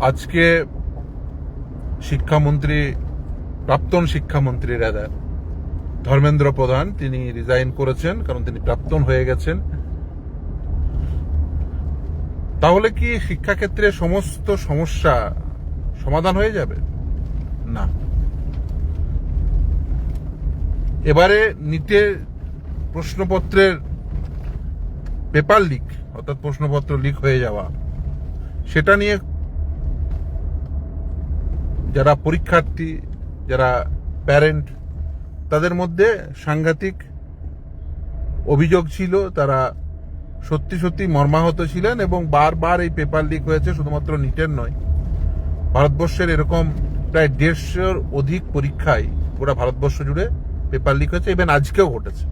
আজকে শিক্ষামন্ত্রী, প্রাক্তন শিক্ষামন্ত্রী ধর্মেন্দ্র প্রধান তিনি রিজাইন করেছেন, কারণ তিনি প্রাক্তন হয়ে গেছেন। তাহলে কি শিক্ষাক্ষেত্রে সমস্ত সমস্যা সমাধান হয়ে যাবে? না। এবারে নিটের প্রশ্নপত্রের পেপার লিক, অর্থাৎ প্রশ্নপত্র লিক হয়ে যাওয়া, সেটা নিয়ে যারা পরীক্ষার্থী, যারা প্যারেন্ট, তাদের মধ্যে সাংঘাতিক অভিযোগ ছিল। তারা সত্যি সত্যি মর্মাহত ছিলেন এবং বারবার এই পেপার লিক হয়েছে। শুধুমাত্র নিটের নয়, ভারতবর্ষের এরকম প্রায় 150-র অধিক পরীক্ষায় গোটা ভারতবর্ষ জুড়ে পেপার লিক হয়েছে। ইভেন আজকেও ঘটেছে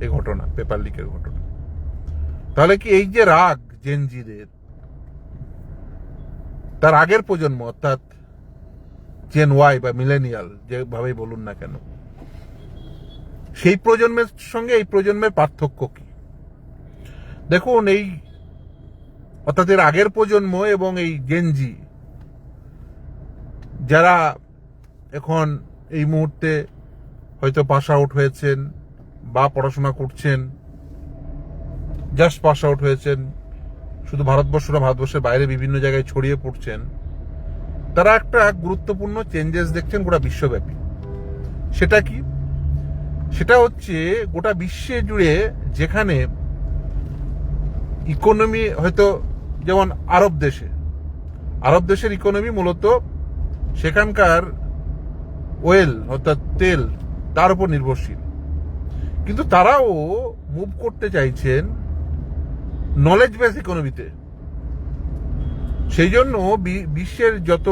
এই ঘটনা, পেপার লিকের ঘটনা। তাহলে কি এই যে রাগ জেনজিদের, তার আগের প্রজন্ম অর্থাৎ জেন ওয়াই বা মিলেনিয়াল, যেভাবেই বলুন না কেন, সেই প্রজন্মের সঙ্গে এই প্রজন্মের পার্থক্য কি? দেখুন, এই অর্থাৎ এর আগের প্রজন্ম এবং এই জেনজি, যারা এখন এই মুহূর্তে হয়তো পাস আউট হয়েছেন বা পড়াশোনা করছেন, জাস্ট পাস আউট হয়েছেন, শুধু ভারতবর্ষ না, ভারতবর্ষের বাইরে বিভিন্ন জায়গায় ছড়িয়ে পড়ছেন, তারা একটা গুরুত্বপূর্ণ চেঞ্জেস দেখছেন গোটা বিশ্বব্যাপী। সেটা কি? সেটা হচ্ছে গোটা বিশ্বে জুড়ে যেখানে ইকোনমি হয়তো, যেমন আরব দেশের ইকোনমি মূলত সেখানকার ওয়েল অর্থাৎ তেল, তার উপর নির্ভরশীল, কিন্তু তারাও মুভ করতে চাইছেন নলেজ বেস ইকোনমিতে। সেই জন্য বিশ্বের যত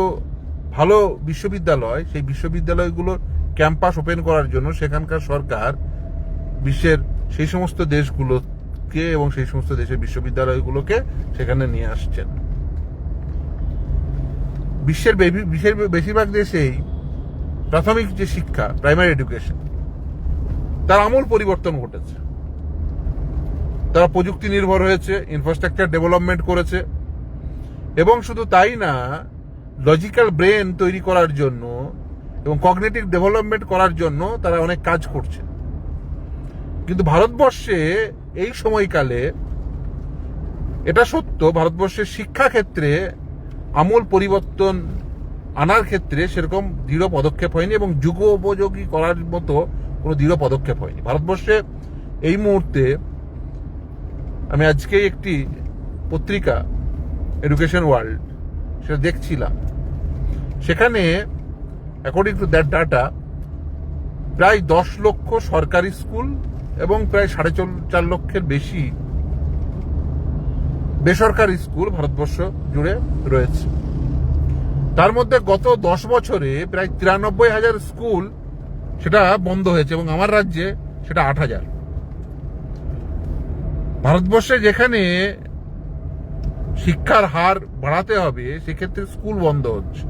ভালো বিশ্ববিদ্যালয়, সেই বিশ্ববিদ্যালয়গুলোর ক্যাম্পাস ওপেন করার জন্য সেখানকার সরকার বিশ্বের সেই সমস্ত দেশগুলোকে এবং সেই সমস্ত দেশের বিশ্ববিদ্যালয়গুলোকে সেখানে নিয়ে আসছেন। বিশ্বের বেশিরভাগ দেশেই প্রাথমিক যে শিক্ষা, প্রাইমারি এডুকেশন, তার আমূল পরিবর্তন ঘটেছে। তারা প্রযুক্তি নির্ভর হয়েছে, ইনফ্রাস্ট্রাকচার ডেভেলপমেন্ট করেছে, এবং শুধু তাই না, লজিক্যাল ব্রেন তৈরি করার জন্য এবং কগনিটিভ ডেভেলপমেন্ট করার জন্য তারা অনেক কাজ করছে। কিন্তু ভারতবর্ষে এই সময়কালে এটা সত্য, ভারতবর্ষের শিক্ষাক্ষেত্রে আমূল পরিবর্তন আনার ক্ষেত্রে সেরকম দৃঢ় পদক্ষেপ হয়নি এবং যুগোপযোগী করার মতো কোনো দৃঢ় পদক্ষেপ হয়নি ভারতবর্ষে। এই মুহূর্তে আমি আজকে একটি পত্রিকা, এডুকেশন ওয়ার্ল্ড, সেটা দেখছিলাম। সেখানে অ্যাকর্ডিং টু দ্যাট ডাটা, প্রায় 10 লক্ষ সরকারি স্কুল এবং প্রায় 4.5 লক্ষের বেশি বেসরকারি স্কুল ভারতবর্ষ জুড়ে রয়েছে। তার মধ্যে গত 10 বছরে প্রায় 93,000 স্কুল সেটা বন্ধ হয়েছে, এবং আমার রাজ্যে সেটা 8,000। ভারতবর্ষে যেখানে শিক্ষার হার বাড়াতে হবে, সেক্ষেত্রে স্কুল বন্ধ হচ্ছে।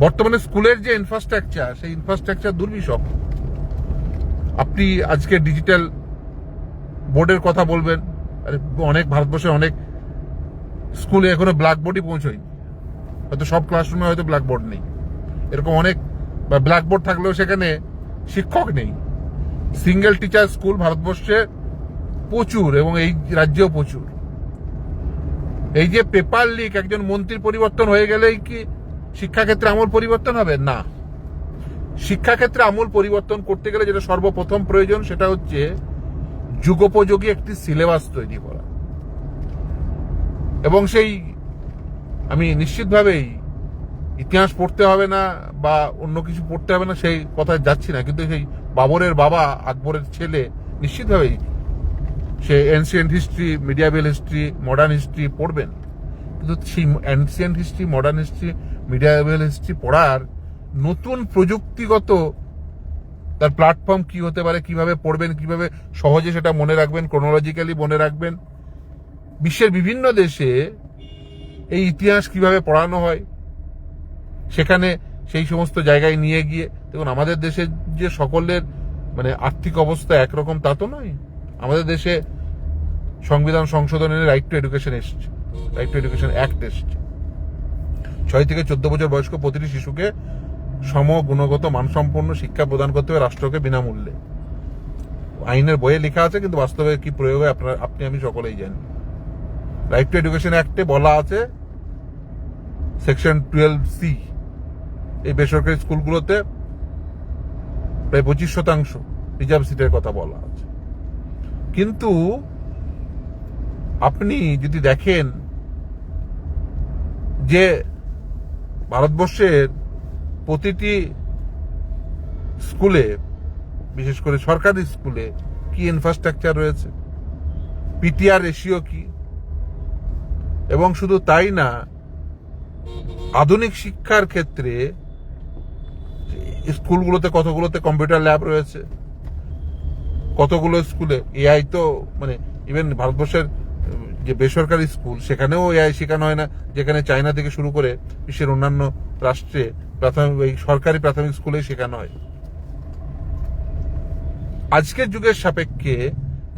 বর্তমানে স্কুলের যে ইনফ্রাস্ট্রাকচার, সেই ইনফ্রাস্ট্রাকচার দুর্বিষহ। আপনি আজকে ডিজিটাল বোর্ডের কথা বলবেন, অনেক ভারতবর্ষের অনেক স্কুলে এখনো ব্ল্যাকবোর্ডই পৌঁছয়নি। হয়তো সব ক্লাসরুমে হয়তো ব্ল্যাকবোর্ড নেই, এরকম অনেক, বা ব্ল্যাকবোর্ড থাকলেও সেখানে শিক্ষক নেই। সিঙ্গেল টিচার স্কুল ভারতবর্ষে প্রচুর, এবং এই রাজ্যেও প্রচুর। এই যে পেপার লিক, একজন মন্ত্রীর পরিবর্তন হয়ে গেলেই কি শিক্ষাক্ষেত্রে আমূল পরিবর্তন হবে? না। শিক্ষাক্ষেত্রে আমূল পরিবর্তন করতে গেলে যেটা সর্বপ্রথম প্রয়োজন, সেটা হচ্ছে যুগোপযোগী একটি সিলেবাস তৈরি করা। এবং সেই, আমি নিশ্চিতভাবেই ইতিহাস পড়তে হবে না বা অন্য কিছু পড়তে হবে না সেই কথায় যাচ্ছি না, কিন্তু সেই বাবরের বাবা আকবরের ছেলে নিশ্চিতভাবেই সে ancient history, medieval history, modern history পড়বেন। কিন্তু সেই ancient history, modern history, medieval history পড়ার নতুন প্রযুক্তিগত তার প্ল্যাটফর্ম কি হতে পারে, কিভাবে পড়বেন, কিভাবে সহজে সেটা মনে রাখবেন, ক্রোনোলজিক্যালি মনে রাখবেন, বিশ্বের বিভিন্ন দেশে এই ইতিহাস কিভাবে পড়ানো হয়, সেখানে সেই সমস্ত জায়গায় নিয়ে গিয়ে দেখুন, আমাদের দেশের যে সকলের মানে আর্থিক অবস্থা একরকম তা তো নয়। আমাদের দেশে সংবিধান সংশোধনের রাইট টু এডুকেশন এসছে, রাইট টু এডুকেশন অ্যাক্ট এসছে। 6 থেকে 14 বছর বয়স্ক প্রতিটি শিশুকে সমগুণগত মানসম্পন্ন শিক্ষা প্রদান করতে হবে রাষ্ট্রকে বিনামূল্যে। আইনের বইয়ে লেখা আছে, কিন্তু বাস্তবে কি প্রয়োগ হয় আপনি আমি সকলেই জানি। রাইট টু এডুকেশন অ্যাক্টে বলা আছে সেকশন 12C, এই বেসরকারি স্কুলগুলোতে প্রায় 25% রিজার্ভ সিটের কথা বলা আছে। কিন্তু আপনি যদি দেখেন যে ভারতবর্ষের প্রতিটি স্কুলে, বিশেষ করে সরকারি স্কুলে, কি ইনফ্রাস্ট্রাকচার রয়েছে, পিটিআর রেশিও কি, এবং শুধু তাই না, আধুনিক শিক্ষার ক্ষেত্রে স্কুলগুলোতে কতগুলোতে কম্পিউটার ল্যাব রয়েছে, কতগুলো স্কুলে এআই, তো মানে ইভেন ভারতবর্ষের যে বেসরকারি স্কুল সেখানেও এআই শেখানো হয় না, যেখানে চায়না থেকে শুরু করে বিশ্বের অন্যান্য রাষ্ট্রে প্রাথমিক সরকারি প্রাথমিক স্কুলে শেখানো হয়। আজকের যুগের সাপেক্ষে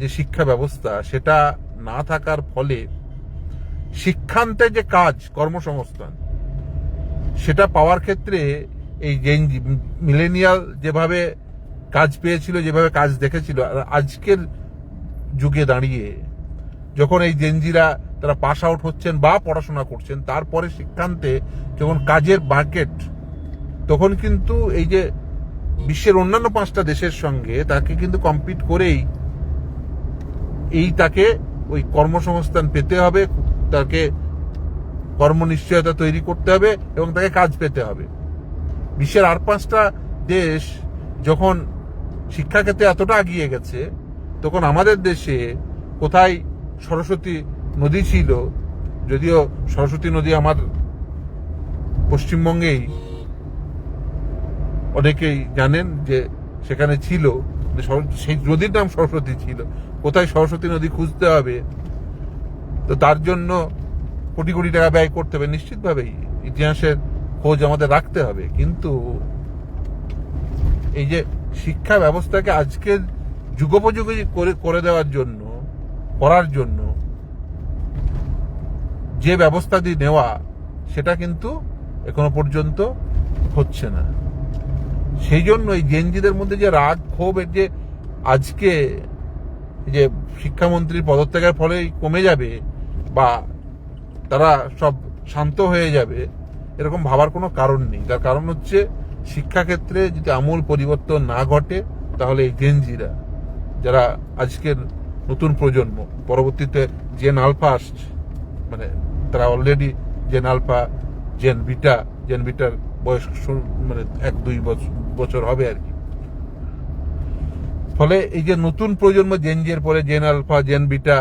যে শিক্ষা ব্যবস্থা, সেটা না থাকার ফলে শিক্ষান্তে যে কাজ, কর্মসংস্থান, সেটা পাওয়ার ক্ষেত্রে এই মিলেনিয়াল যেভাবে কাজ পেয়েছিল, যেভাবে কাজ দেখেছিল, আজকের যুগে দাঁড়িয়ে যখন এই জেনজিরা তারা পাস আউট হচ্ছেন বা পড়াশোনা করছেন, তারপরে শিক্ষান্তে যখন কাজের মার্কেট, তখন কিন্তু এই যে বিশ্বের অন্যান্য 5টা দেশের সঙ্গে তাকে কিন্তু কম্পিট করেই তাকে ওই কর্মসংস্থান পেতে হবে, তাকে কর্মনিশ্চয়তা তৈরি করতে হবে এবং তাকে কাজ পেতে হবে। বিশ্বের আর 5টা দেশ যখন শিক্ষাক্ষেত্রে এতটা এগিয়ে গেছে, তখন আমাদের দেশে কোথায় সরস্বতী নদী ছিল, যদিও সরস্বতী নদী আমার পশ্চিমবঙ্গেই অনেকেই জানেন যে সেখানে ছিল, সেই নদীর নাম সরস্বতী ছিল। কোথায় সরস্বতী নদী খুঁজতে হবে, তো তার জন্য কোটি কোটি টাকা ব্যয় করতে হবে, নিশ্চিতভাবেই ইতিহাসের খোঁজ আমাদের রাখতে হবে। কিন্তু এই যে শিক্ষা ব্যবস্থাকে আজকের যুগোপযোগী করে দেওয়ার জন্য, করার জন্য যে ব্যবস্থা দিয়ে নেওয়া, সেটা কিন্তু এখনো পর্যন্ত হচ্ছে না। সেই জন্য এই জেনজিদের মধ্যে যে রাগ ক্ষোভ, এর যে আজকে যে শিক্ষামন্ত্রীর পদত্যাগের ফলে কমে যাবে বা তারা সব শান্ত হয়ে যাবে, এরকম ভাবার কোনো কারণ নেই। তার কারণ হচ্ছে শিক্ষাক্ষেত্রে যদি আমূল পরিবর্তন না ঘটে, তাহলে এই জেনজিরা, যারা আজকের নতুন প্রজন্ম, পরবর্তীতে জেন আলফা আসছে, মানে তারা অলরেডি জেন আলফা, জেন বিটার বয়স মানে 1-2 বছর হবে আর কি। ফলে এই যে নতুন প্রজন্ম, জেনজির পরে জেন আলফা, জেন বিটা,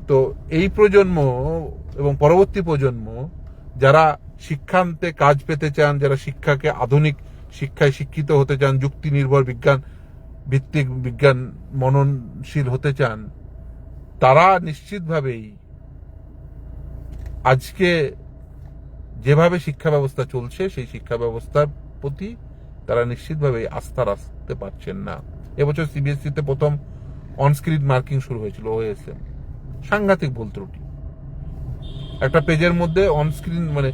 তো এই প্রজন্ম এবং পরবর্তী প্রজন্ম যারা শিক্ষান্তে কাজ পেতে চান, যারা শিক্ষাকে আধুনিক শিক্ষায় শিক্ষিত হতে চান, যুক্তি নির্ভর বিজ্ঞান ভিত্তিক, বিজ্ঞান মননশীল হতে চান, তারা নিশ্চিতভাবেই আজকে যেভাবে শিক্ষা ব্যবস্থা চলছে, সেই শিক্ষা ব্যবস্থার প্রতি তারা নিশ্চিতভাবেই আস্থা রাখতে পারছেন না। এবছর সিবিএসইতে প্রথম অনস্ক্রিন মার্কিং শুরু হয়েছিল, OSM, সাংঘাতিক ভুল ত্রুটি। একটা পেজের মধ্যে অনস্ক্রিন মানে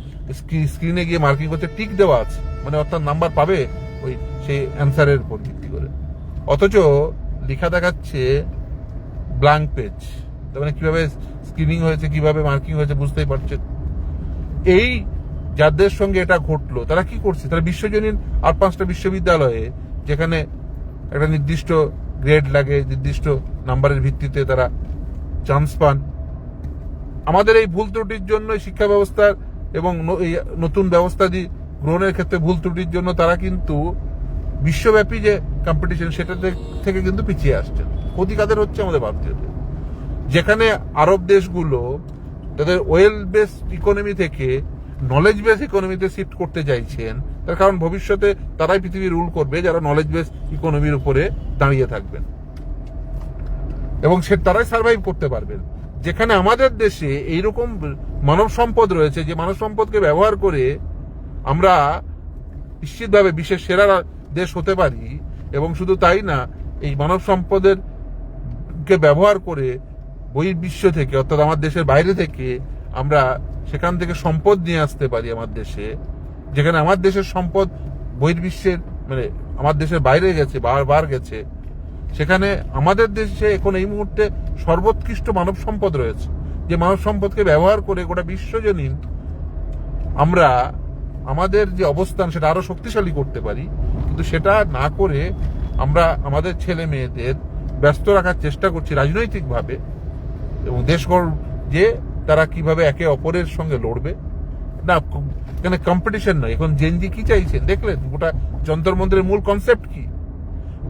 স্ক্রিনে গিয়ে মার্কিং করতে টিক দেওয়া আছে, মানে অর্থাৎ নাম্বার পাবে ওই সেই অ্যান্সারের উপর ভিত্তি করে, অথচ লেখা দেখাচ্ছে ব্ল্যাঙ্ক পেজ। তার মানে কিভাবে স্ক্রিনিং হয়েছে, কিভাবে মার্কিং হয়েছে বুঝতেই পারছেন। এই যাদের সঙ্গে এটা ঘটলো, তারা কি করছে? তারা বিশ্বজনীন আর 5টা বিশ্ববিদ্যালয়ে, যেখানে একটা নির্দিষ্ট গ্রেড লাগে, নির্দিষ্ট নাম্বারের ভিত্তিতে তারা চান্স পান, আমাদের এই ভুল ত্রুটির জন্য শিক্ষা ব্যবস্থার এবং নতুন ব্যবস্থা গ্রহণের ক্ষেত্রে ভুল ত্রুটির জন্য তারা কিন্তু বিশ্বব্যাপী যে কম্পিটিশন, সেটা থেকে কিন্তু পিছিয়ে আসছে। ক্ষতি কাদের হচ্ছে? আমাদের ভারতীয়দের। যেখানে আরব দেশগুলো তাদের ওয়েল বেসড ইকোনমি থেকে নলেজ বেস ইকোনমিতে শিফট করতে চাইছেন, তার কারণ ভবিষ্যতে তারাই পৃথিবী রুল করবে যারা নলেজ বেস ইকোনমির উপরে দাঁড়িয়ে থাকবেন, এবং তারাই সার্ভাইভ করতে পারবেন। যেখানে আমাদের দেশে এইরকম মানব সম্পদ রয়েছে, যে মানব সম্পদকে ব্যবহার করে আমরা নিশ্চিতভাবে বিশ্বের সেরা দেশ হতে পারি, এবং শুধু তাই না, এই মানব সম্পদের কে ব্যবহার করে বহির্বিশ্ব থেকে, অর্থাৎ আমার দেশের বাইরে থেকে আমরা সেখান থেকে সম্পদ নিয়ে আসতে পারি আমার দেশে, যেখানে আমার দেশের সম্পদ বহির্বিশ্বের মানে আমার দেশের বাইরে গেছে, বারবার গেছে, সেখানে আমাদের দেশে এখন এই মুহূর্তে সর্বোৎকৃষ্ট মানব সম্পদ রয়েছে, যে মানব সম্পদকে ব্যবহার করে গোটা বিশ্বজনীন আমরা আমাদের যে অবস্থান সেটা আরো শক্তিশালী করতে পারি। কিন্তু সেটা না করে আমরা আমাদের ছেলে মেয়েদের ব্যস্ত রাখার চেষ্টা করছি রাজনৈতিকভাবে, এবং দেশ যে তারা কিভাবে একে অপরের সঙ্গে লড়বে। না, এখানে কম্পিটিশন নয়। এখন জেনজি কি চাইছেন দেখলেন? গোটা যন্তর মন্ত্রের মূল কনসেপ্ট কি?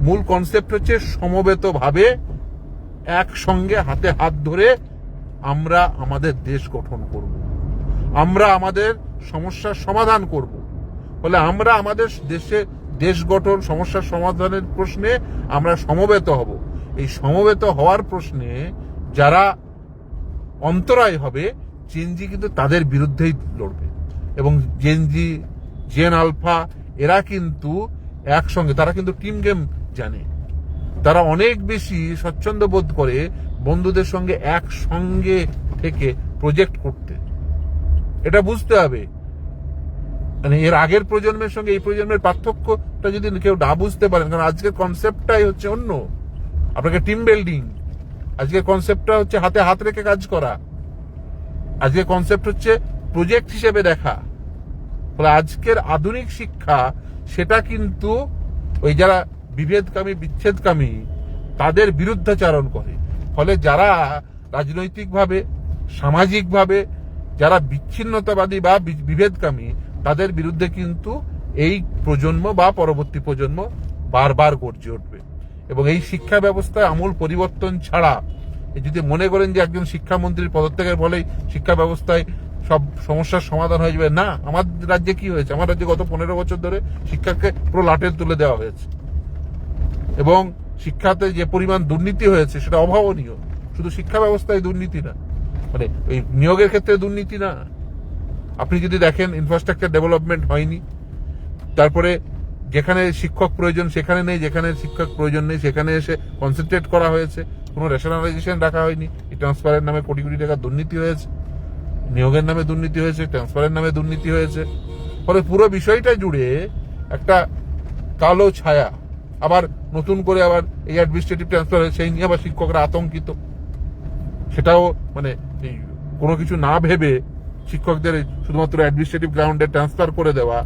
মূল কনসেপ্ট হচ্ছে সমবেতভাবে একসঙ্গে হাতে হাত ধরে আমরা আমাদের দেশ গঠন করব, আমরা আমাদের সমস্যার সমাধান করব। ফলে আমরা আমাদের দেশ গঠন, সমস্যার সমাধানের প্রশ্নে আমরা সমবেত হব। এই সমবেত হওয়ার প্রশ্নে যারা অন্তরায় হবে, জেনজি কিন্তু তাদের বিরুদ্ধেই লড়বে। এবং জেনজি, জেন আলফা এরা কিন্তু একসঙ্গে, তারা কিন্তু টিম গেম জানে, তারা অনেক বেশি স্বচ্ছন্দ বোধ করে বন্ধুদের সঙ্গে একসঙ্গে থেকে প্রজেক্ট করতে। এটা বুঝতে হবে। মানে এর আগের প্রজন্মের সঙ্গে এই প্রজন্মের পার্থক্যটা যদি কেউ না বুঝতে পারেন, কারণ আজকের কনসেপ্টটাই হচ্ছে অন্য। আপনাকে টিম বিল্ডিং, আজকের কনসেপ্টটা হচ্ছে হাতে হাত রেখে কাজ করা, আজকের কনসেপ্ট হচ্ছে প্রজেক্ট হিসেবে দেখা। ফলে আজকের আধুনিক শিক্ষা সেটা কিন্তু ওই যারা বিভেদকামী, বিচ্ছেদকামী তাদের বিরুদ্ধাচারণ করে। ফলে যারা রাজনৈতিকভাবে, সামাজিকভাবে যারা বিচ্ছিন্নতাবাদী বা বিভেদকামী, তাদের বিরুদ্ধে কিন্তু এই প্রজন্ম বা পরবর্তী প্রজন্ম বারবার গর্জে উঠবে। এবং এই শিক্ষা ব্যবস্থায় আমূল পরিবর্তন ছাড়া, যদি মনে করেন যে একজন শিক্ষামন্ত্রীর পদত্যাগের ফলেই শিক্ষা ব্যবস্থায় সব সমস্যার সমাধান হয়ে যাবে, না। আমার রাজ্যে কি হয়েছে? আমার রাজ্যে গত 15 বছর ধরে শিক্ষাকে পুরো লাটের তুলে দেওয়া হয়েছে, এবং শিক্ষাতে যে পরিমাণ দুর্নীতি হয়েছে সেটা অভাবনীয়। শুধু শিক্ষা ব্যবস্থায় দুর্নীতি না, মানে ওই নিয়োগের ক্ষেত্রে দুর্নীতি না। আপনি যদি দেখেন, ইনফ্রাস্ট্রাকচার ডেভেলপমেন্ট হয়নি, তারপরে যেখানে শিক্ষক প্রয়োজন সেখানে নেই, যেখানে শিক্ষক প্রয়োজন নেই সেখানে এসে কনসেন্ট্রেট করা হয়েছে, কোনো রেশনালাইজেশন রাখা হয়নি। এই ট্রান্সফারের নামে কোটি কোটি টাকা দুর্নীতি হয়েছে, নিয়োগের নামে দুর্নীতি হয়েছে, ট্রান্সফারের নামে দুর্নীতি হয়েছে। ফলে পুরো বিষয়টা জুড়ে একটা কালো ছায়া। আবার নতুন করে আবার এই অ্যাডমিনিস্ট্রেটিভ ট্রান্সফার হয়েছে, সেই নিয়ে আবার শিক্ষকরা আতঙ্কিত। সেটাও মানে এই কোনো কিছু না ভেবে শিক্ষকদের শুধুমাত্র অ্যাডমিনিস্ট্রেটিভ গ্রাউন্ডে ট্রান্সফার করে দেওয়া।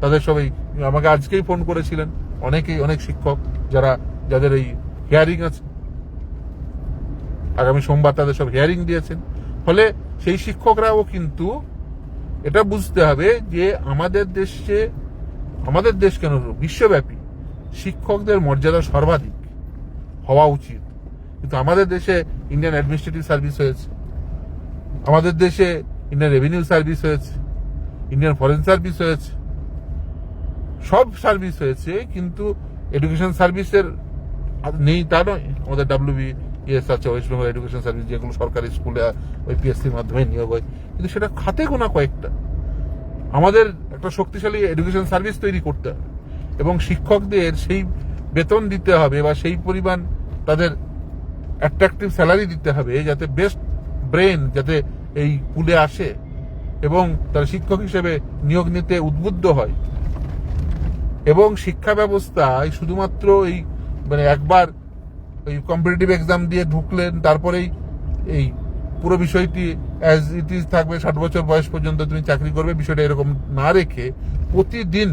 তাদের সবাই আমাকে আজকেই ফোন করেছিলেন অনেক শিক্ষক যাদের এই হিয়ারিং আছে, আগামী সোমবার তাদের সব হিয়ারিং দিয়েছেন। ফলে সেই শিক্ষকরাও কিন্তু এটা বুঝতে হবে যে আমাদের দেশ কেন বিশ্বব্যাপী শিক্ষকদের মর্যাদা সর্বাধিক হওয়া উচিত। কিন্তু আমাদের দেশে ইন্ডিয়ান অ্যাডমিনিস্ট্রেটিভ সার্ভিস হয়েছে, আমাদের দেশে ইন্ডিয়ান রেভিনিউ সার্ভিস হয়েছে, ইন্ডিয়ান ফরেন সার্ভিস হয়েছে, সব সার্ভিস হয়েছে, কিন্তু এডুকেশন সার্ভিসের নেই তা নয়। আমাদের WBES আছে, ওয়েস্ট বেঙ্গল এডুকেশন সার্ভিস, যেগুলো সরকারি স্কুলে ওই PSCর মাধ্যমে নিয়োগ হয়, কিন্তু সেটা খাতে গোনা কয়েকটা। আমাদের একটা শক্তিশালী এডুকেশন সার্ভিস তৈরি করতে হবে, এবং শিক্ষকদের সেই বেতন দিতে হবে বা সেই পরিমাণ তাদের অ্যাট্রাকটিভ স্যালারি দিতে হবে, যাতে বেস্ট ব্রেন যাতে এই পুলে আসে এবং তারা শিক্ষক হিসেবে নিয়োগ নিতে উদ্বুদ্ধ হয়। এবং শিক্ষা ব্যবস্থায় শুধুমাত্র এই মানে একবার ওই কম্পিটিটিভ এক্সাম দিয়ে ঢুকলেন, তারপরেই এই পুরো বিষয়টি অ্যাজ ইট ইজ থাকবে, 60 বছর বয়স পর্যন্ত তুমি চাকরি করবে, বিষয়টা এরকম না রেখে প্রতিদিন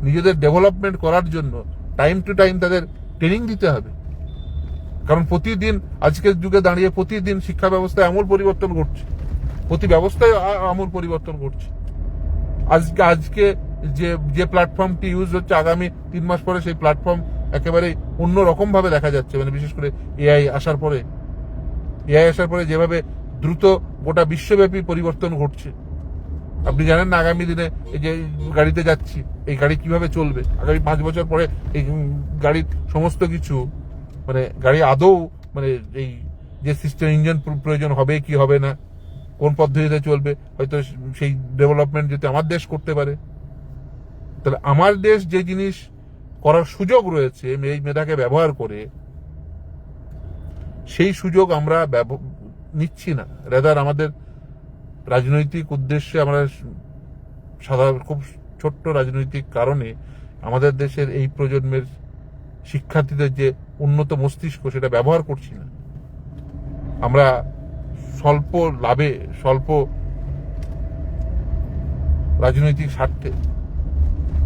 নিজেদের ডেভেলপমেন্ট করার জন্য টাইম টু টাইম তাদের ট্রেনিং দিতে হবে। কারণ প্রতিদিন, আজকের যুগে দাঁড়িয়ে প্রতিদিন শিক্ষা ব্যবস্থায় আমূল পরিবর্তন ঘটছে, প্রতি ব্যবস্থায় আমূল পরিবর্তন ঘটছে। আজকে যে প্ল্যাটফর্মটি ইউজ হচ্ছে, আগামী 3 মাস পরে সেই প্ল্যাটফর্ম একেবারে অন্য রকম ভাবে দেখা যাচ্ছে। মানে বিশেষ করে এআই আসার পরে যেভাবে দ্রুত গোটা বিশ্বব্যাপী পরিবর্তন ঘটছে। আপনি জানেন না, আগামী দিনে এই যে গাড়িতে যাচ্ছি, এই গাড়ি কিভাবে চলবে, আগামী 5 বছর পরে এই গাড়ির সমস্ত কিছু, মানে গাড়ি আদৌ মানে এই যে সিস্টেম ইঞ্জিন প্রয়োজন হবে কি হবে না, কোন পদ্ধতিতে চলবে, হয়তো সেই ডেভেলপমেন্ট যদি আমার দেশ করতে পারে। তাহলে আমার দেশ যে জিনিস করার সুযোগ রয়েছে এই মেধাকে ব্যবহার করে, সেই সুযোগ আমরা নিচ্ছি না। রেদার আমাদের রাজনৈতিক উদ্দেশ্যে আমরা সাধারণ খুব ছোট্ট রাজনৈতিক কারণে আমাদের দেশের এই প্রজন্মের শিক্ষার্থীদের যে উন্নত মস্তিষ্ক সেটা ব্যবহার করছি না। আমরা স্বল্প লাভে, স্বল্প রাজনৈতিক স্বার্থে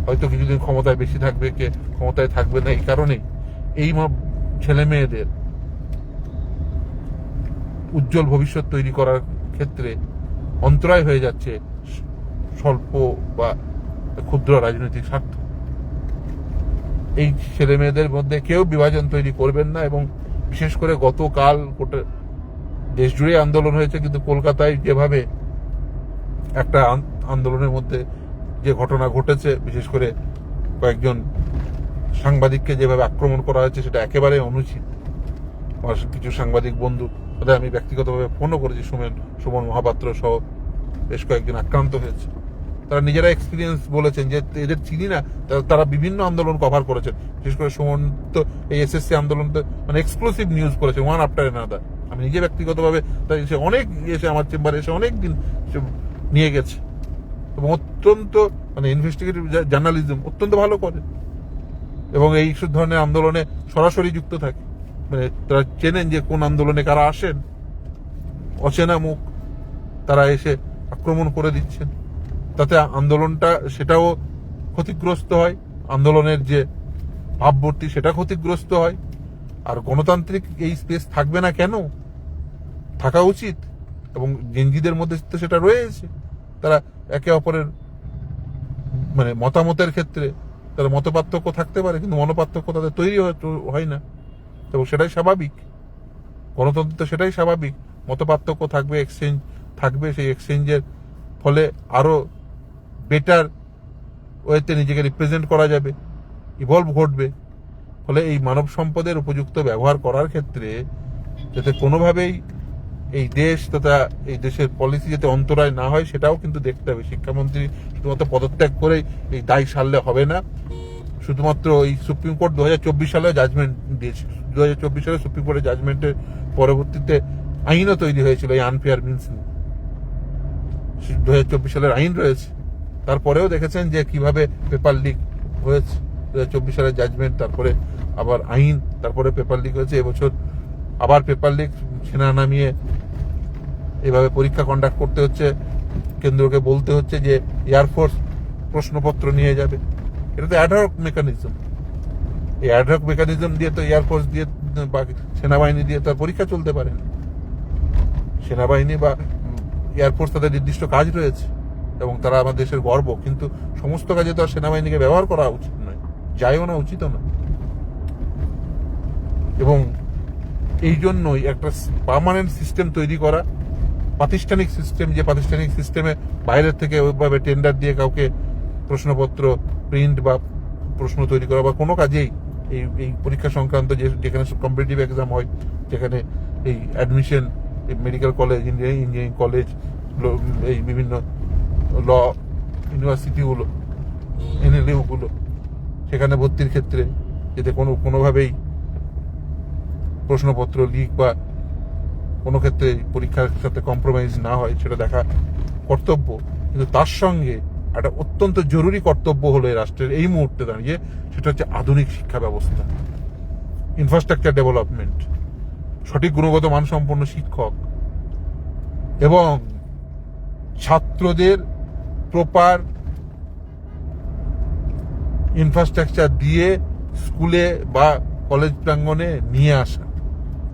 হয়তো কিছুদিন ক্ষমতায় বেশি থাকবে, কে ক্ষমতায় থাকবে না, এই কারণেই এই ছেলে মেয়েদের উজ্জ্বল ভবিষ্যৎ তৈরি করার ক্ষেত্রে অন্তরায় হয়ে যাচ্ছে স্বল্প বা ক্ষুদ্র রাজনৈতিক স্বার্থ। এই ছেলে মেয়েদের মধ্যে কেউ বিভাজন তৈরি করবেন না। এবং বিশেষ করে গতকাল গোটা দেশ জুড়ে আন্দোলন হয়েছে, কিন্তু কলকাতায় যেভাবে একটা আন্দোলনের মধ্যে যে ঘটনা ঘটেছে, বিশেষ করে কয়েকজন সাংবাদিককে যেভাবে আক্রমণ করা হয়েছে, সেটা একেবারে অনুচিত। আমার কিছু সাংবাদিক বন্ধু, তাদের আমি ব্যক্তিগতভাবে ফোনও করেছি, সুমন মহাপাত্র সহ বেশ কয়েকজন আক্রান্ত হয়েছে। তারা নিজেরা এক্সপিরিয়েন্স বলেছেন যে এদের চিনি না, তারা বিভিন্ন আন্দোলন কভার করেছেন। বিশেষ করে সুমন তো এই এসএসসি আন্দোলন তো মানে এক্সক্লুসিভ নিউজ করেছে, ওয়ান আফটার অ্যানাদার। আমি নিজে ব্যক্তিগতভাবে এসে অনেক আমার চেম্বারে এসে অনেক দিন নিয়ে গেছে এবং অত্যন্ত মানে ইনভেস্টিগেটিভ জার্নালিজম অত্যন্ত ভালো করে এবং এই ধরনের আন্দোলনে সরাসরি যুক্ত থাকে। মানে তারা চেনেন যে কোন আন্দোলনে কারা আসেন, অচেনা মুখ তারা এসে আক্রমণ করে দিচ্ছেন, তাতে আন্দোলনটা সেটাও ক্ষতিগ্রস্ত হয়, আন্দোলনের যে ভাবমূর্তি সেটা ক্ষতিগ্রস্ত হয়। আর গণতান্ত্রিক এই স্পেস থাকবে না কেন? থাকা উচিত এবং জেনজিদের মধ্যে তো সেটা রয়েছে। তারা একে অপরের মানে মতামতের ক্ষেত্রে তারা মতপার্থক্য থাকতে পারে, কিন্তু মনোপার্থক্য তাদের তৈরি হয় না এবং সেটাই স্বাভাবিক। গণতন্ত্র তো সেটাই স্বাভাবিক, মতপার্থক্য থাকবে, এক্সচেঞ্জ থাকবে, সেই এক্সচেঞ্জের ফলে আরো বেটার ওয়েতে নিজেকে রিপ্রেজেন্ট করা যাবে, ইভলভ ঘটবে। ফলে এই মানব সম্পদের উপযুক্ত ব্যবহার করার ক্ষেত্রে যাতে কোনোভাবেই এই দেশ তথা এই দেশের পলিসি যাতে অন্তরায় না হয় সেটাও কিন্তু দেখতে হবে। শিক্ষামন্ত্রী শুধুমাত্র পদত্যাগ করেই এই দায় সারলে হবে না। শুধুমাত্র এই সুপ্রিম কোর্ট 2024 সালে জাজমেন্ট দিয়েছে, 2024 সালে সুপ্রিম কোর্টের জাজমেন্টের পরবর্তীতে আইনও তৈরি হয়েছিল এই আনফেয়ার মিন্স নিয়ে। 2024 সালের আইন রয়েছে, তারপরেও দেখেছেন যে কিভাবে পেপার লিক হয়েছে। 2024 সালের জাজমেন্ট, তারপরে আবার আইন, তারপরে পেপার লিক হয়েছে। এবছর আবার পেপার লিক, সেনা নামিয়ে এভাবে পরীক্ষা কন্ডাক্ট করতে হচ্ছে, কেন্দ্রকে বলতে হচ্ছে যে এয়ারফোর্স প্রশ্নপত্র নিয়ে যাবে। এটা তো অ্যাডহক মেকানিজম। এই অ্যাডহক মেকানিজম দিয়ে তো এয়ারফোর্স দিয়ে বা সেনাবাহিনী দিয়ে তার পরীক্ষা চলতে পারে না। সেনাবাহিনী বা এয়ারফোর্স তাদের নির্দিষ্ট কাজ রয়েছে এবং তারা আমাদের দেশের গর্ব, কিন্তু সমস্ত কাজে তো আর সেনাবাহিনীকে ব্যবহার করা উচিত নয়, যায়ও না, উচিতও না। এবং এই জন্যই একটা পার্মানেন্ট সিস্টেম তৈরি করা, প্রাতিষ্ঠানিক সিস্টেম, যে প্রাতিষ্ঠানিক সিস্টেমে বাইরের থেকে ওইভাবে টেন্ডার দিয়ে কাউকে প্রশ্নপত্র প্রিন্ট বা প্রশ্ন তৈরি করা বা কোনো কাজেই এই পরীক্ষা সংক্রান্ত যেখানে কম্পিটিটিভ এক্সাম হয়, যেখানে এই admission, medical college, engineering college, এই বিভিন্ন ল ইউনিভার্সিটিগুলো, এনএলইউগুলো, সেখানে ভর্তির ক্ষেত্রে যাতে কোনোভাবেই প্রশ্নপত্র লিক বা কোনো ক্ষেত্রে পরীক্ষার সাথে কম্প্রোমাইজ না হয় সেটা দেখা কর্তব্য। কিন্তু তার সঙ্গে একটা অত্যন্ত জরুরি কর্তব্য হলো এই রাষ্ট্রের এই মুহূর্তে দাঁড়িয়ে, সেটা হচ্ছে আধুনিক শিক্ষা ব্যবস্থা, ইনফ্রাস্ট্রাকচার ডেভেলপমেন্ট, সঠিক গুণগত মানসম্পন্ন শিক্ষক এবং ছাত্রদের প্রপার ইনফ্রাস্ট্রাকচার দিয়ে স্কুলে বা কলেজ প্রাঙ্গণে নিয়ে আসা।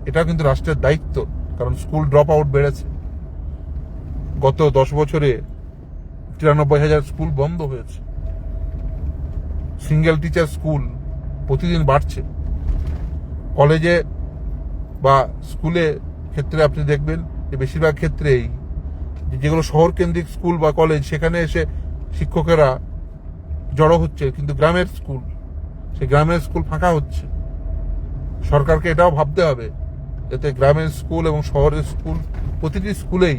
এটা কিন্তু রাষ্ট্রের দায়িত্ব, কারণ স্কুল ড্রপ আউট বেড়েছে। গত 10 বছরে 93,000 স্কুল বন্ধ হয়েছে। সিঙ্গেল টিচার স্কুল প্রতিদিন বাড়ছে। কলেজে বা স্কুলে ক্ষেত্রে আপনি দেখবেন যে বেশিরভাগ ক্ষেত্রেই যেগুলো শহর কেন্দ্রিক স্কুল বা কলেজ, সেখানে এসে শিক্ষকেরা জড়ো হচ্ছে, কিন্তু গ্রামের স্কুল, সেই গ্রামের স্কুল ফাঁকা হচ্ছে। সরকারকে এটাও ভাবতে হবে যাতে গ্রামের স্কুল এবং শহরের স্কুল প্রতিটি স্কুলেই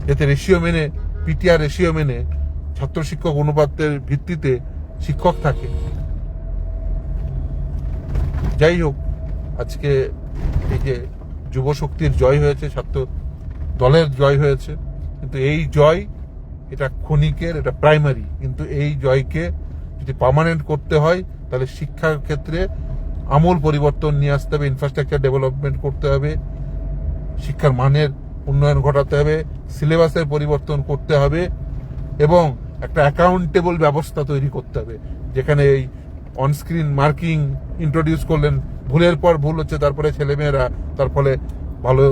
যাতে রেশিও মেনে, পিটিআর রেশিও মেনে ছাত্র শিক্ষক অনুপাতের ভিত্তিতে শিক্ষক থাকে। যাই হোক, আজকে এই যে যুব শক্তির জয় হয়েছে, ছাত্র দলের জয় হয়েছে, কিন্তু এই জয় এটা ক্ষণিকের, এটা প্রাইমারি, কিন্তু এই জয়কে যদি পার্মানেন্ট করতে হয় তাহলে শিক্ষার ক্ষেত্রে আমূল পরিবর্তন নিয়ে আসতে হবে, ইনফ্রাস্ট্রাকচার ডেভেলপমেন্ট করতে হবে, শিক্ষার মানের উন্নয়ন ঘটাতে হবে, সিলেবাসের পরিবর্তন করতে হবে এবং একটা অ্যাকাউন্টেবল ব্যবস্থা তৈরি করতে হবে, যেখানে এই অনস্ক্রিন মার্কিং ইন্ট্রোডিউস করলেন, ভুলের পর ভুল হচ্ছে, তারপরে ছেলেমেয়েরা তার ফলে ভালো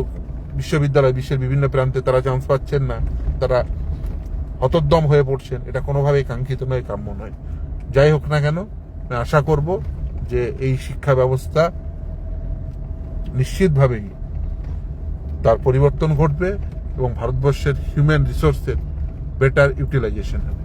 বিশ্ববিদ্যালয়, বিশ্বের বিভিন্ন প্রান্তে তারা চান্স পাচ্ছেন না, তারা হতোদ্যম হয়ে পড়ছেন। এটা কোনোভাবেই কাঙ্ক্ষিত নয়, কাম্য নয়। যাই হোক না কেন, আমি আশা করব যে এই শিক্ষা ব্যবস্থা নিশ্চিতভাবেই তার পরিবর্তন ঘটবে এবং ভারতবর্ষের হিউম্যান রিসোর্সের বেটার ইউটিলাইজেশন হবে।